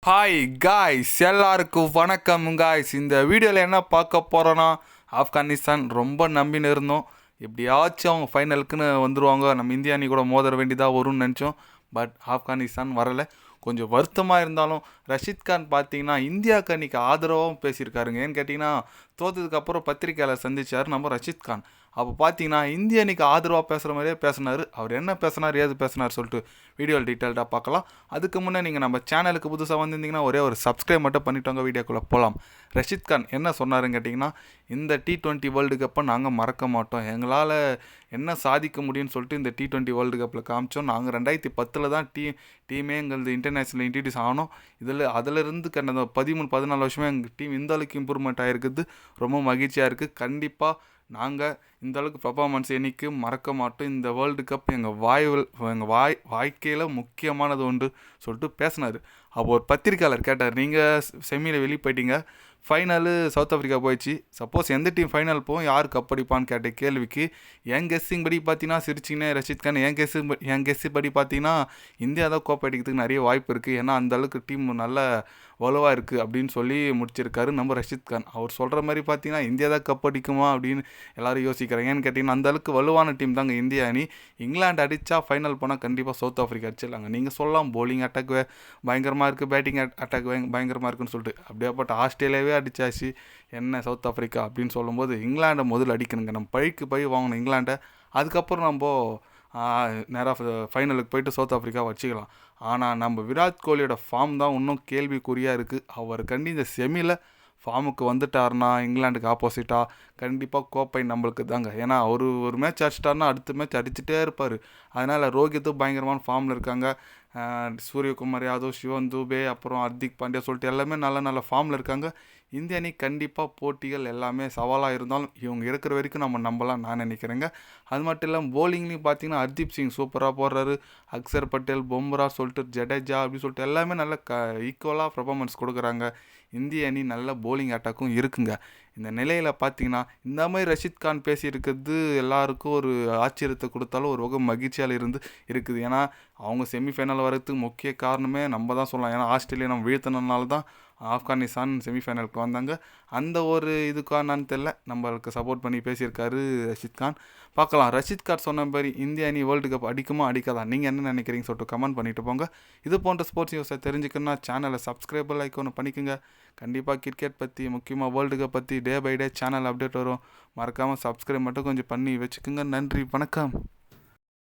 Hi guys, எல்லாருக்கும் வணக்கம் guys. இந்த வீடியோவில் என்ன பார்க்க போகிறோன்னா, ஆப்கானிஸ்தான் ரொம்ப நம்பின்னு இருந்தோம். எப்படியாச்சும் அவங்க ஃபைனலுக்குன்னு வந்துடுவாங்க, நம்ம இந்தியா அணி கூட மோதிர வேண்டியதாக வரும்னு நினச்சோம். பட் ஆப்கானிஸ்தான் வரலை. கொஞ்சம் வருத்தமாக இருந்தாலும் ரஷீத் கான் பார்த்தீங்கன்னா இந்தியாவுக்கு அன்றைக்கி ஆதரவாகவும் பேசியிருக்காருங்க. ஏன்னு கேட்டிங்கன்னா, தோற்றதுக்கப்புறம் பத்திரிக்கையாளர் சந்தித்தார் நம்ம ரஷீத் கான். அப்போ பார்த்தீங்கன்னா இந்திய அணிக்கு ஆதரவாக பேசுகிற மாதிரியே பேசினார். அவர் என்ன பேசினார், ஏது பேசினார் சொல்லிட்டு வீடியோவில் டீட்டெயில்டாக பார்க்கலாம். அதுக்கு முன்னே நீங்கள் நம்ம சேனலுக்கு புதுசாக வந்திருந்தீங்கன்னா ஒரே ஒரு சப்ஸ்கிரைப் மட்டும் பண்ணிவிட்டோங்க. வீடியோக்குள்ளே போகலாம். ரஷீத் கான் என்ன சொன்னாருன்னு கேட்டிங்கன்னா, இந்த T20 வேர்ல்டு கப்பை நாங்கள் மறக்க மாட்டோம். எங்களால் என்ன சாதிக்க முடியும்னு சொல்லிட்டு இந்த T20 வேர்ல்டு கப்பில் காமிச்சோம். நாங்கள் 2010 தான் டீமே எங்களது இன்டர்நேஷ்னல் இன்ட்ரடியூஸ் ஆனோம். அதிலிருந்து கடந்த 13-14 வருஷமே எங்கள் டீம் இந்த அளவுக்கு இம்ப்ரூவ்மெண்ட் ஆகிருக்குது. ரொம்ப மகிழ்ச்சியாக இருக்குது. கண்டிப்பாக நாங்கள் இந்த அளவுக்கு பர்ஃபார்மன்ஸ் என்னைக்கு மறக்க மாட்டோம். இந்த வேர்ல்டு கப் எங்கள் வாழ்க்கையில் முக்கியமானது ஒன்று சொல்லிட்டு பேசினார். அப்போ ஒரு பத்திரிக்கையாளர் கேட்டார், நீங்கள் செமியில் வெளியே போயிட்டீங்க, ஃபைனலு சவுத் ஆஃப்ரிக்கா போயிடுச்சு, சப்போஸ் எந்த டீம் ஃபைனல் போகும், யார் கப் அடிப்பான்னு கேட்ட கேள்விக்கு என் கெஸ்ஸிங் படி பார்த்தீங்கன்னா சிரிச்சிங்கன்னே ரஷீத் கான், என் கெஸ்ஸு படி பார்த்தீங்கன்னா இந்தியா தான் கோப்பை அடிக்கிறதுக்கு நிறைய வாய்ப்பு இருக்குது, ஏன்னா அந்தளவுக்கு டீம் நல்ல வலுவாக இருக்குது அப்படின்னு சொல்லி முடிச்சிருக்காரு நம்ம ரஷீத் கான். அவர் சொல்கிற மாதிரி பார்த்தீங்கன்னா இந்தியா தான் கப் அடிக்குமா அப்படின்னு எல்லோரும் யோசிக்கிறாங்க. ஏன்னு கேட்டிங்கன்னா அந்தளவுக்கு வலுவான டீம் தாங்க இந்தியா அணி. இங்கிலாந்து அடித்தா ஃபைனல் போனால் கண்டிப்பாக சவுத் ஆஃப்ரிக்கா அடிச்சிடலாங்க. நீங்கள் சொல்லலாம் போலிங் அட்டாக் பயங்கரமாக இருக்குது, பேட்டிங் அட்டாக் பயங்கரமாக இருக்குன்னு சொல்லிட்டு. அப்படியேப்பட்ட ஆஸ்திரேலியாவே அடித்தாச்சு, என்ன சவுத் ஆஃப்ரிக்கா அப்படின்னு சொல்லும்போது இங்கிலாண்டை முதல்ல அடிக்கணுங்க. நம்ம பழி வாங்கணும் இங்கிலாண்டை. அதுக்கப்புறம் நம்ம நேராக ஃபைனலுக்கு போயிட்டு சவுத் ஆஃப்ரிக்கா வச்சுக்கலாம். ஆனால் நம்ம விராட் கோலியோட ஃபார்ம் தான் இன்னும் கேள்விக்குறியாக இருக்குது. அவர் கண்டி இந்த செமியில் ஃபார்முக்கு வந்துட்டார்னா இங்கிலாண்டுக்கு ஆப்போசிட்டாக கண்டிப்பாக கோப்பை நம்மளுக்கு தாங்க. ஏன்னா ஒரு மேட்ச் அடிச்சிட்டாருன்னா அடுத்த மேட்ச் அடிச்சுட்டே இருப்பார். அதனால் ரோஹித்தும் பயங்கரமான ஃபார்மில் இருக்காங்க. சூரியகுமார் யாதவ், சிவன் தூபே, அப்புறம் ஹர்திக் பாண்டியா சொல்லிட்டு எல்லாமே நல்ல ஃபார்மில் இருக்காங்க. இந்திய அணி கண்டிப்பாக போட்டிகள் எல்லாமே சவாலாக இருந்தாலும் இவங்க இருக்கிற வரைக்கும் நம்ம நம்பலாம் நான் நினைக்கிறேங்க. அது மட்டும் இல்லாமல் போலிங்லேயும் பார்த்தீங்கன்னா ஹர்தீப் சிங் சூப்பராக போடுறாரு. அக்சர் பட்டேல், பும்ரா சொல்லிட்டு ஜடேஜா அப்படி சொல்லிட்டு எல்லாமே நல்ல ஈக்குவலாக பர்ஃபார்மன்ஸ் கொடுக்குறாங்க. இந்திய அணி நல்ல போலிங் அட்டாக்கும் இருக்குங்க. இந்த நிலையில் பார்த்தீங்கன்னா இந்த மாதிரி ரஷீத் கான் பேசியிருக்கிறது எல்லாருக்கும் ஒரு ஆச்சரியத்தை கொடுத்தாலும் ஒரு வகை மகிழ்ச்சியால் இருக்குது. ஏன்னா அவங்க செமிஃபைனல் வரதுக்கு முக்கிய காரணமே நம்ம தான் சொல்லலாம். ஏன்னா ஆஸ்திரேலியா நம்ம வீழ்த்தினால தான் ஆப்கானிஸ்தான் செமிஃபைனலுக்கு வந்தாங்க. அந்த ஒரு இதுக்கானான்னு தெரியல, நம்மளுக்கு சப்போர்ட் பண்ணி பேசியிருக்காரு ரஷீத் கான். பார்க்கலாம், ரஷீத் கான் சொன்ன மாதிரி இந்திய அணி வேர்ல்டு கப் அடிக்குமா அடிக்காதா, நீங்கள் என்ன நினைக்கிறீங்க சொல்லிட்டு கமெண்ட் பண்ணிட்டு போங்க. இது போன்ற ஸ்போர்ட்ஸ் நியூஸை தெரிஞ்சுக்கணுன்னா சேனலை சப்ஸ்கிரைபர் லைக் ஒன்று பண்ணிக்கோங்க. கண்டிப்பாக கிரிக்கெட் பற்றி, முக்கியமாக வேர்ல்டு கப் பற்றி day by day channel update வரும். மறக்காமல் சப்ஸ்கிரைப் மட்டும் கொஞ்சம் பண்ணி வச்சுக்கோங்க. நன்றி, வணக்கம்.